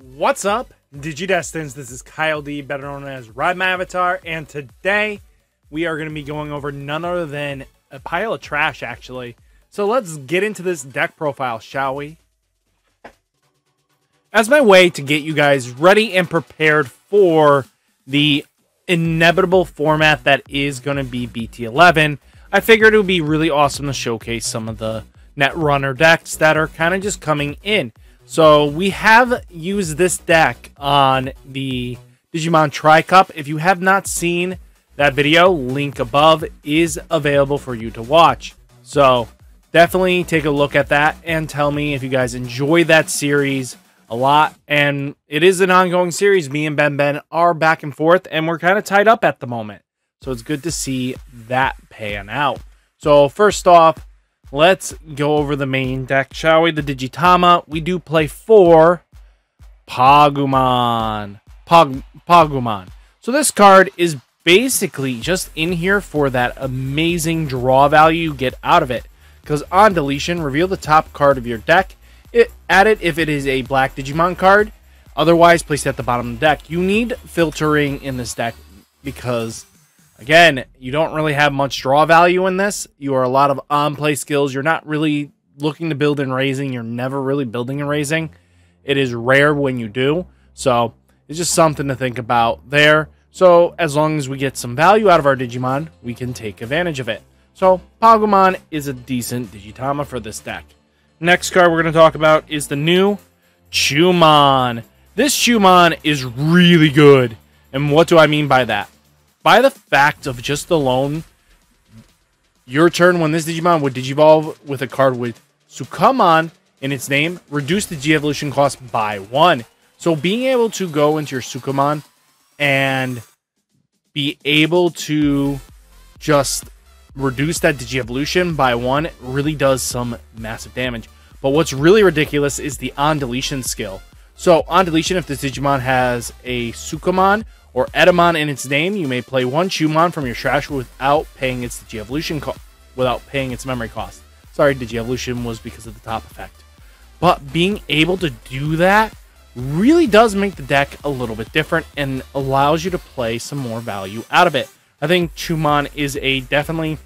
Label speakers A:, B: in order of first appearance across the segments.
A: What's up, Digidestins? This is Kyle D, better known as RideMyAvatar, and today we are going to be going over none other than a pile of trash, actually. So let's get into this deck profile, shall we? As my way to get you guys ready and prepared for the inevitable format that is going to be BT-11, I figured it would be really awesome to showcase some of the Netrunner decks that are kind of just coming in. So we have used this deck on the Digimon Tri-Cup. If you have not seen that video, link above is available for you to watch. So definitely take a look at that and tell me if you guys enjoy that series a lot. And it is an ongoing series. Me and Ben are back and forth, and we're kind of tied up at the moment. So it's good to see that pan out. So first off, let's go over the main deck, shall we? The Digitama. We do play for Pagumon. Pagumon. So this card is basically just in here for that amazing draw value you get out of it. Because on deletion, reveal the top card of your deck. Add it if it is a black Digimon card. Otherwise, place it at the bottom of the deck. You need filtering in this deck because, again, you don't really have much draw value in this. You are a lot of on-play skills. You're not really looking to build and raising. You're never really building and raising. It is rare when you do. So it's just something to think about there. So as long as we get some value out of our Digimon, we can take advantage of it. So Pagumon is a decent Digitama for this deck. Next card we're going to talk about is the new Chumon. This Chumon is really good. And what do I mean by that? By the fact of just alone, your turn when this Digimon would Digivolve with a card with Sukamon in its name, reduce the G-Evolution cost by 1. So being able to go into your Sukamon and be able to just reduce that Digi-Evolution by 1 really does some massive damage. But what's really ridiculous is the on-deletion skill. So on deletion, if this Digimon has a Sukamon or Edamon in its name, you may play one Chumon from your trash without paying its Digi-Evolution without paying its memory cost. Sorry, Digi-Evolution was because of the top effect. But being able to do that really does make the deck a little bit different and allows you to play some more value out of it. I think Chumon is a definitely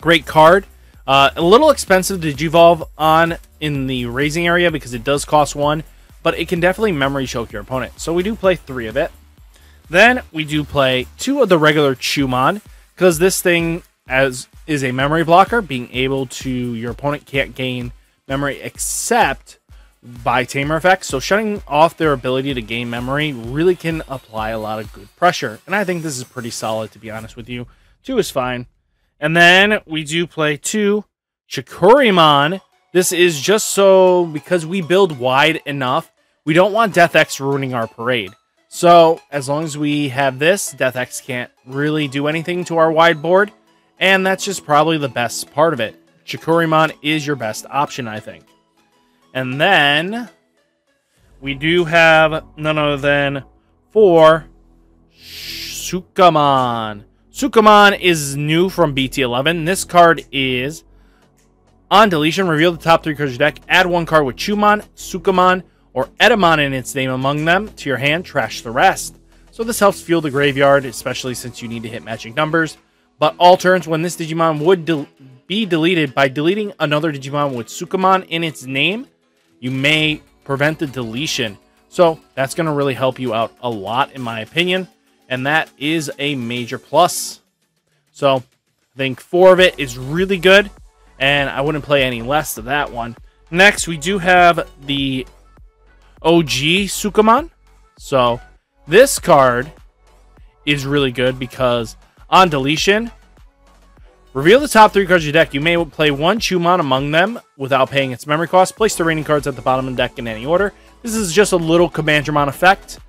A: great card. A little expensive to Digivolve on in the raising area because it does cost 1, but it can definitely memory choke your opponent. So we do play 3 of it. Then we do play 2 of the regular Chumon because this thing is a memory blocker, being able to, your opponent can't gain memory except by tamer effects. So shutting off their ability to gain memory really can apply a lot of good pressure. And I think this is pretty solid, to be honest with you. 2 is fine. And then we do play 2 Chikurimon. This is just so because we build wide enough, we don't want Death X ruining our parade. So as long as we have this, Death X can't really do anything to our wide board. And that's just probably the best part of it. Chikurimon is your best option, I think. And then we do have none other than 4 Sukamon. Sukamon is new from BT-11. This card is on deletion. Reveal the top 3 cards of your deck. Add 1 card with Chumon, Sukamon, or Edamon in its name among them to your hand. Trash the rest. So this helps fuel the graveyard, especially since you need to hit matching numbers. But all turns when this Digimon would be deleted by deleting another Digimon with Sukamon in its name, you may prevent the deletion. So that's going to really help you out a lot, in my opinion. And that is a major plus. So I think 4 of it is really good. And I wouldn't play any less of that one. Next, we do have the OG Sukamon. So this card is really good because on deletion, reveal the top 3 cards of your deck. You may play 1 Chumon among them without paying its memory cost. Place the remaining cards at the bottom of the deck in any order. This is just a little Commandramon effect.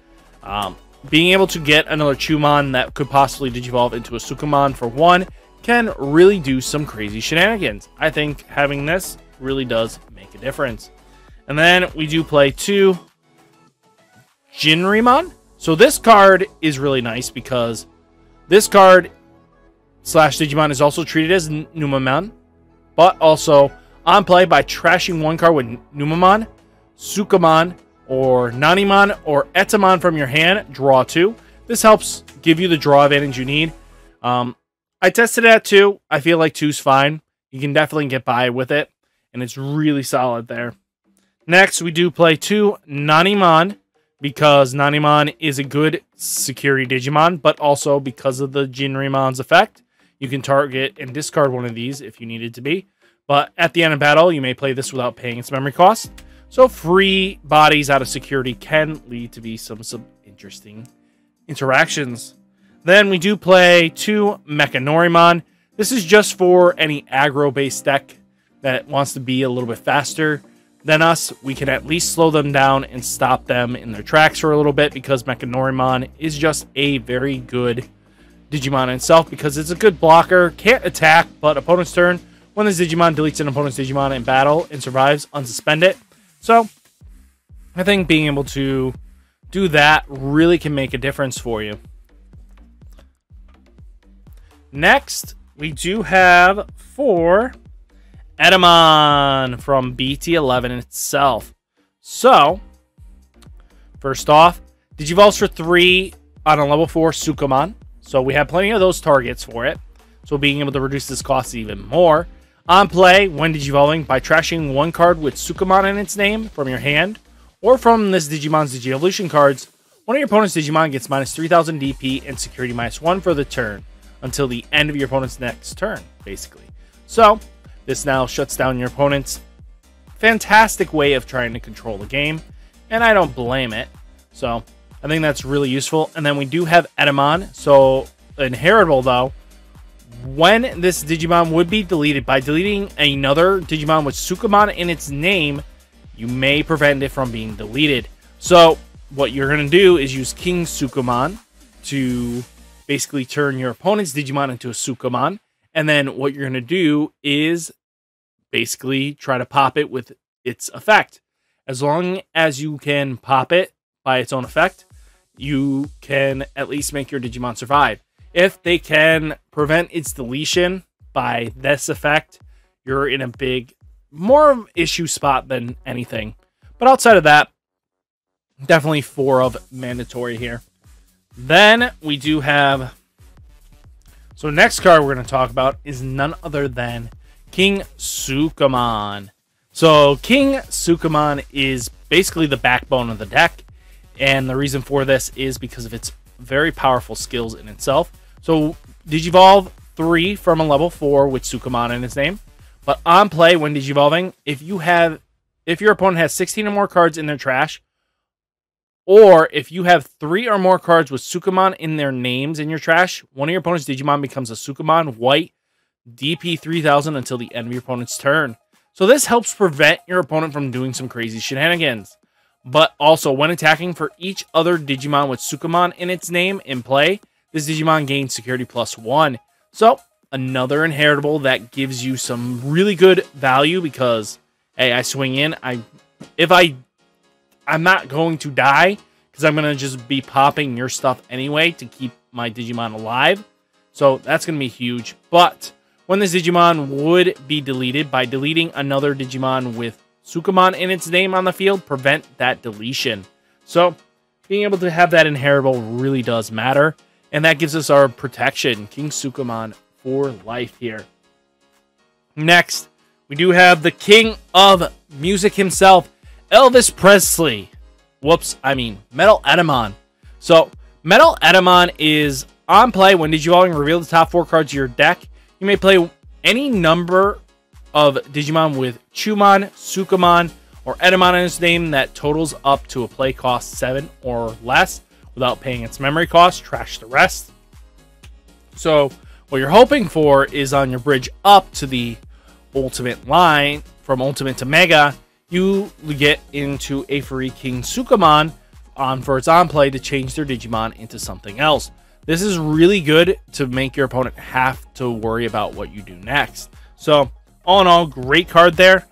A: Being able to get another Chumon that could possibly Digivolve into a Sukamon for 1 can really do some crazy shenanigans. I think having this really does make a difference. And then we do play 2 Jinrimon. So this card is really nice because this card / Digimon is also treated as Numamon, but also on play by trashing 1 card with Numamon, Sukamon, or Nanimon or Etamon from your hand, draw 2. This helps give you the draw advantage you need. I tested it at 2. I feel like 2's fine. You can definitely get by with it, and it's really solid there. Next, we do play 2 Nanimon, because Nanimon is a good security Digimon, but also because of the Jinrimon's effect, you can target and discard one of these if you needed to be. But at the end of battle, you may play this without paying its memory cost. So free bodies out of security can lead to be some interesting interactions. Then we do play 2 Mechanorimon. This is just for any aggro-based deck that wants to be a little bit faster than us. We can at least slow them down and stop them in their tracks for a little bit, because Mechanorimon is just a very good Digimon in itself, because it's a good blocker, can't attack, but opponent's turn, when this Digimon deletes an opponent's Digimon in battle and survives, unsuspend it. So I think being able to do that really can make a difference for you. Next, we do have 4 Etamon from BT-11 itself. So, first off, Digivolves for 3 on a level 4 Sukamon. So we have plenty of those targets for it. So being able to reduce this cost even more. On play, when Digivolving, by trashing 1 card with Sukamon in its name from your hand, or from this Digimon's Digievolution cards, one of your opponent's Digimon gets minus 3000 DP and security minus 1 for the turn, until the end of your opponent's next turn, basically. So, this now shuts down your opponent's fantastic way of trying to control the game, and I don't blame it. So, I think that's really useful. And then we do have Etamon. So, inheritable though, when this Digimon would be deleted, by deleting another Digimon with Sukamon in its name, you may prevent it from being deleted. So, what you're going to do is use KingSukamon to basically turn your opponent's Digimon into a Sukamon. And then what you're going to do is basically try to pop it with its effect. As long as you can pop it by its own effect, you can at least make your Digimon survive. If they can prevent its deletion by this effect, you're in a big, more issue spot than anything. But outside of that, definitely 4 of mandatory here. Then we do have... So next card we're going to talk about is none other than KingSukamon. So KingSukamon is basically the backbone of the deck. And the reason for this is because of its very powerful skills in itself. So Digivolve 3 from a level 4 with Sukamon in its name. But on play, when Digivolving, if your opponent has 16 or more cards in their trash, or if you have 3 or more cards with Sukamon in their names in your trash, one of your opponent's Digimon becomes a Sukamon white DP 3000 until the end of your opponent's turn. So this helps prevent your opponent from doing some crazy shenanigans. But also, when attacking for each other Digimon with Sukamon in its name in play, this Digimon gains security +1. So, another inheritable that gives you some really good value because, hey, I swing in. I'm not going to die because I'm going to just be popping your stuff anyway to keep my Digimon alive. So that's going to be huge. But when this Digimon would be deleted, by deleting another Digimon with Sukamon in its name on the field, prevent that deletion. So being able to have that inheritable really does matter. And that gives us our protection, KingSukamon for life here. Next, we do have the king of music himself, Elvis Presley. Metal Etamon. So, Metal Etamon is on play when Digivolving, reveal the top 4 cards of your deck. You may play any number of Digimon with Chumon, Sukamon, or Etamon in its name that totals up to a play cost 7 or less without paying its memory cost. Trash the rest. So, what you're hoping for is on your bridge up to the Ultimate line, from Ultimate to Mega, you get into a free KingSukamon for its on play to change their Digimon into something else. This is really good to make your opponent have to worry about what you do next. So, all in all, great card there.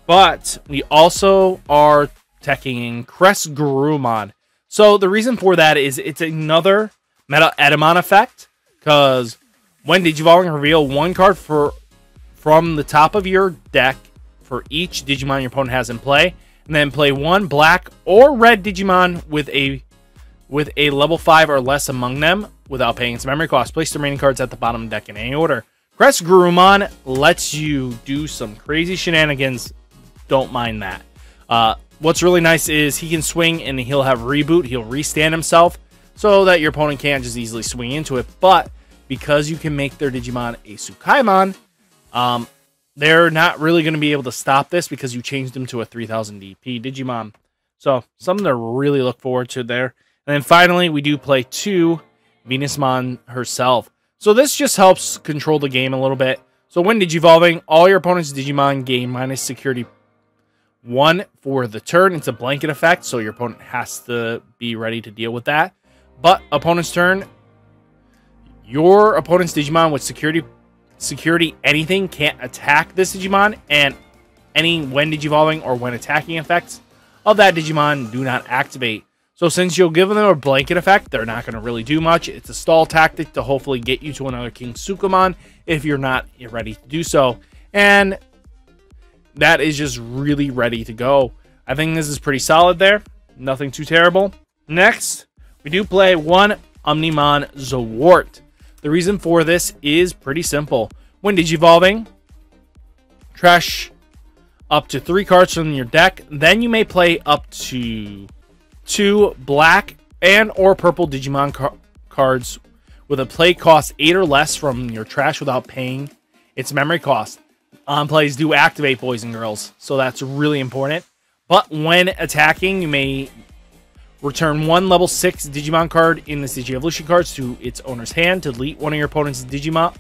A: But we also are teching in KingSukamon. So, the reason for that is it's another Metal Etamon effect. Because when Digivolving, reveal 1 card from the top of your deck for each Digimon your opponent has in play, and then play one black or red Digimon with a level 5 or less among them without paying its memory cost. Place the remaining cards at the bottom of the deck in any order. Crest Gurumon lets you do some crazy shenanigans. Don't mind that. What's really nice is he can swing and he'll have reboot. He'll restand himself so that your opponent can't just easily swing into it. But because you can make their Digimon a Tsukaimon, they're not really going to be able to stop this because you changed them to a 3000 DP Digimon. So something to really look forward to there. And then finally, we do play 2 Venusmon herself. So this just helps control the game a little bit. So when Digivolving, all your opponent's Digimon gain minus security 1 for the turn. It's a blanket effect, so your opponent has to be ready to deal with that. But opponent's turn, your opponent's Digimon with security anything can't attack this Digimon, and any when Digivolving or when attacking effects of that Digimon do not activate. So since you'll give them a blanket effect, they're not going to really do much. It's a stall tactic to hopefully get you to another KingSukamon if you're not ready to do so. And that is just really ready to go. I think this is pretty solid there. Nothing too terrible. Next, we do play 1 Omnimon Zawart. The reason for this is pretty simple. When Digivolving, trash up to 3 cards from your deck. Then you may play up to 2 black and or purple Digimon cards with a play cost 8 or less from your trash without paying its memory cost. On plays do activate, boys and girls, so that's really important. But when attacking, you may return 1 level 6 Digimon card in this Digi-Evolution cards to its owner's hand to delete one of your opponent's Digimon.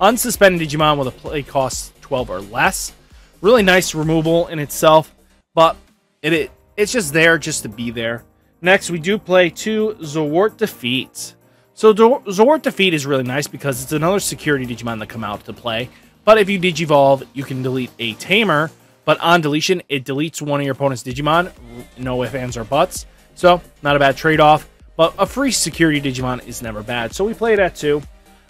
A: Unsuspended Digimon with a play cost 12 or less. Really nice removal in itself, but it's just there just to be there. Next, we do play 2 Zawart Defeat. So Zawart Defeat is really nice because it's another security Digimon that come out to play. But if you Digivolve, you can delete a Tamer, but on deletion, it deletes one of your opponent's Digimon. No ifs, ands, or buts. So, not a bad trade-off. But a free security Digimon is never bad. So we play that too.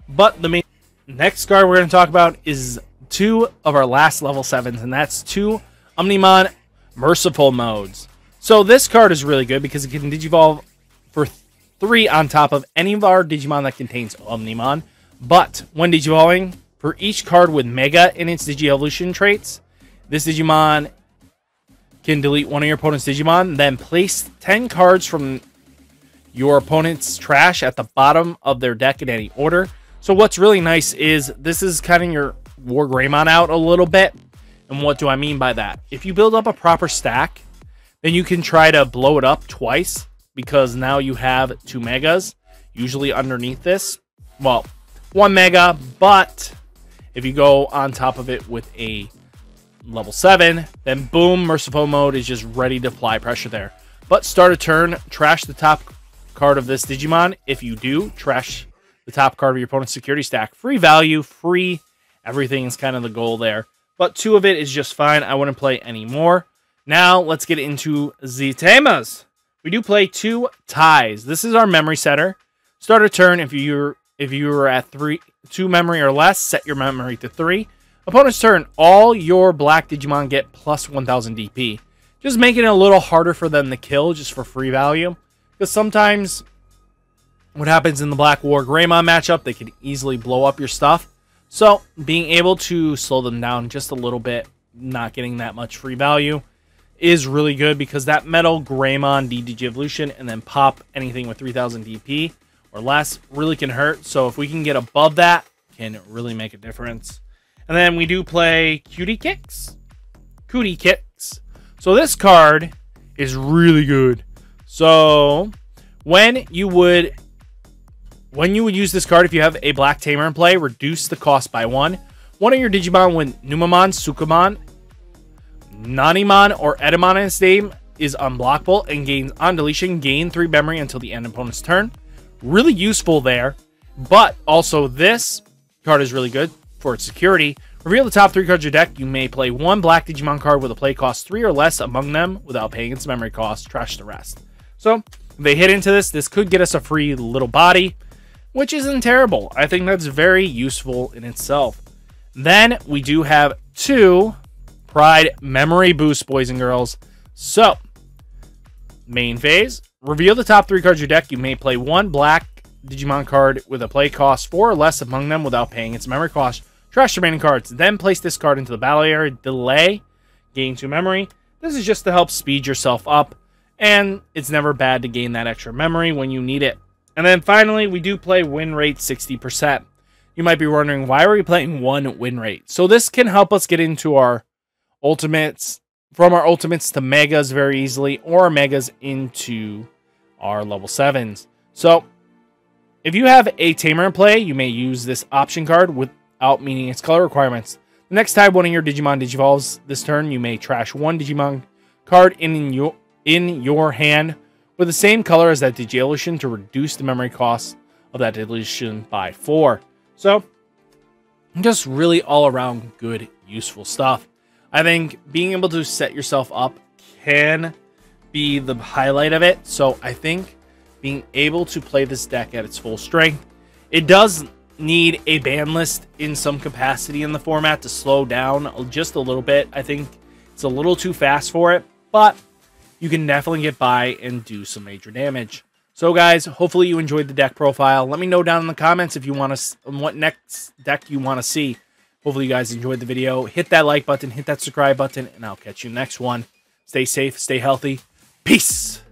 A: But the next card we're going to talk about is 2 of our last level 7s, and that's 2 Omnimon Merciful Modes. So this card is really good because it can Digivolve for 3 on top of any of our Digimon that contains Omnimon. But when Digivolving, for each card with Mega in its Digi-Evolution traits, this Digimon can delete one of your opponent's Digimon, then place 10 cards from your opponent's trash at the bottom of their deck in any order. So what's really nice is this is kind of your War Greymon out a little bit. And what do I mean by that? If you build up a proper stack, then you can try to blow it up twice because now you have 2 Megas usually underneath this. Well, 1 Mega, but if you go on top of it with a level 7, then boom, Merciful Mode is just ready to apply pressure there. But start a turn, trash the top card of this Digimon. If you do, trash the top card of your opponent's security stack. Free value, free everything is kind of the goal there. But 2 of it is just fine. I wouldn't play any more. Now, let's get into the temas. We do play 2 ties. This is our memory setter. Start a turn if you're at 2 memory or less, set your memory to 3. Opponent's turn, all your black Digimon get plus 1000 DP. Just making it a little harder for them to kill just for free value. Because sometimes what happens in the Black War Greymon matchup, they can easily blow up your stuff. So being able to slow them down just a little bit, not getting that much free value, is really good because that Metal Greymon Digi-Evolution and then pop anything with 3000 DP or less really can hurt. So if we can get above that, can really make a difference. And then we do play Cutie Kicks. Cootie Kicks. So this card is really good. So when you would use this card, if you have a Black Tamer in play, reduce the cost by 1. One of your Digimon with Numamon, Sukamon, Nanimon, or Edamon in its name is unblockable and gains on deletion, gain 3 memory until the end of opponent's turn. Really useful there. But also this card is really good for its security. Reveal the top 3 cards of your deck. You may play 1 black Digimon card with a play cost 3 or less among them without paying its memory cost. Trash the rest. So if they hit into this could get us a free little body, which isn't terrible. I think that's very useful in itself. Then we do have 2 Pride Memory Boost, boys and girls. So, main phase. Reveal the top 3 cards of your deck. You may play 1 black Digimon card with a play cost 4 or less among them without paying its memory cost. Trash the remaining cards. Then place this card into the battle area. Delay. Gain 2 memory. This is just to help speed yourself up. And it's never bad to gain that extra memory when you need it. And then finally, we do play win rate 60%. You might be wondering, why are we playing 1 win rate? So this can help us get into our ultimates, from our ultimates to megas very easily, or megas into our level 7s. So if you have a tamer in play, you may use this option card without meeting its color requirements. The next time one of your Digimon digivolves this turn, you may trash 1 Digimon card in your hand with the same color as that Digivolution to reduce the memory cost of that Digivolution by 4. So, just really all around good, useful stuff. I think being able to set yourself up can be the highlight of it. So, I think being able to play this deck at its full strength, it does need a ban list in some capacity in the format to slow down just a little bit. I think it's a little too fast for it, but you can definitely get by and do some major damage. So guys, hopefully you enjoyed the deck profile. Let me know down in the comments if you want to, what next deck you want to see. Hopefully you guys enjoyed the video. Hit that like button, hit that subscribe button, and I'll catch you next one. Stay safe, stay healthy. Peace!